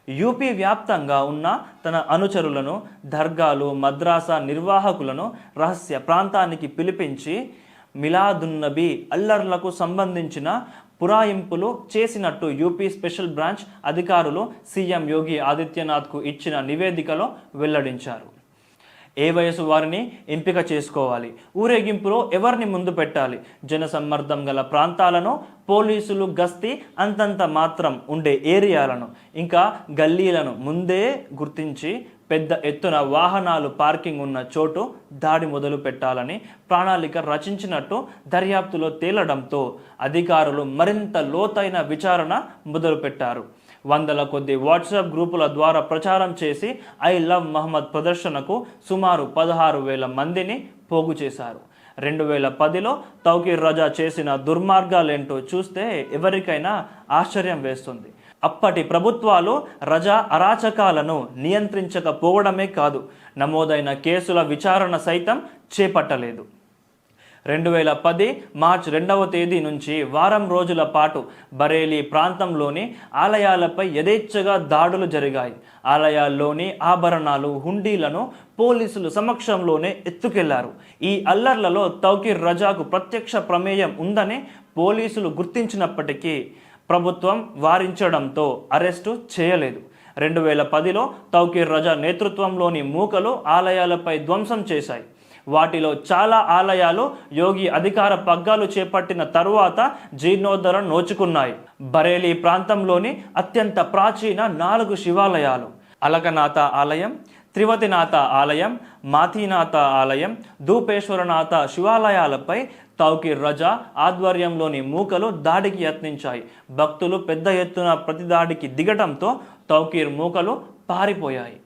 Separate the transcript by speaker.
Speaker 1: UP వ్యాప్తంగా ఉన్న తన అనుచరులను, దర్గాలు, మద్రాసా నిర్వాహకులను రహస్య ప్రాంతానికి పిలిపించి మిలాదున్నబీ అల్లర్లకు సంబంధించిన పురాయింపులు చేసినట్టు యూపీ స్పెషల్ బ్రాంచ్ అధికారులు సీఎం యోగి ఆదిత్యనాథ్కు ఇచ్చిన నివేదికలో వెల్లడించారు. ఏ వయసు వారిని ఎంపిక చేసుకోవాలి, ఊరేగింపులో ఎవరిని ముందు పెట్టాలి, జనసమ్మర్దం గల ప్రాంతాలను, పోలీసులు గస్తీ అంతంత మాత్రం ఉండే ఏరియాలను, ఇంకా గల్లీలను ముందే గుర్తించి పెద్ద ఎత్తున వాహనాలు పార్కింగ్ ఉన్న చోటు దాడి మొదలు పెట్టాలని ప్రణాళిక రచించినట్టు దర్యాప్తులో తేలడంతో అధికారులు మరింత లోతైన విచారణ మొదలుపెట్టారు. వందల కొద్ది వాట్సాప్ గ్రూపుల ద్వారా ప్రచారం చేసి ఐ లవ్ మహమ్మద్ ప్రదర్శనకు సుమారు 16,000 మందిని పోగు చేశారు. 2010లో తౌకీర్ రజా చేసిన దుర్మార్గాలేంటో చూస్తే ఎవరికైనా ఆశ్చర్యం వేస్తుంది. అప్పటి ప్రభుత్వాలు రజా అరాచకాలను నియంత్రించకపోవడమే కాదు, నమోదైన కేసుల విచారణ సైతం చేపట్టలేదు. 2010 మార్చి 2వ తేదీ నుంచి వారం రోజుల పాటు బరేలీ ప్రాంతంలోని ఆలయాలపై యథేచ్ఛగా దాడులు జరిగాయి. ఆలయాల్లోని ఆభరణాలు, హుండీలను పోలీసులు సమక్షంలోనే ఎత్తుకెళ్లారు. ఈ అల్లర్లలో తౌకీర్ రజాకు ప్రత్యక్ష ప్రమేయం ఉందని పోలీసులు గుర్తించినప్పటికీ ప్రభుత్వం వారించడంతో అరెస్టు చేయలేదు. 2010లో తౌకీర్ రజా నేతృత్వంలోని మూకలు ఆలయాలపై ధ్వంసం చేశాయి. వాటిలో చాలా ఆలయాలు యోగి అధికార పగ్గాలు చేపట్టిన తరువాత జీర్ణోద్ధరణ నోచుకున్నాయి. బరేలీ ప్రాంతంలోని అత్యంత ప్రాచీన 4 శివాలయాలు అలకనాథ ఆలయం, త్రివతినాథ ఆలయం, మాథీనాథ ఆలయం, ధూపేశ్వరనాథ శివాలయాలపై తౌకీర్ రజా ఆధ్వర్యంలోని మూకలు దాడికి యత్నించాయి. భక్తులు పెద్ద ఎత్తున ప్రతిదాడికి దిగటంతో తౌకీర్ మూకలు పారిపోయాయి.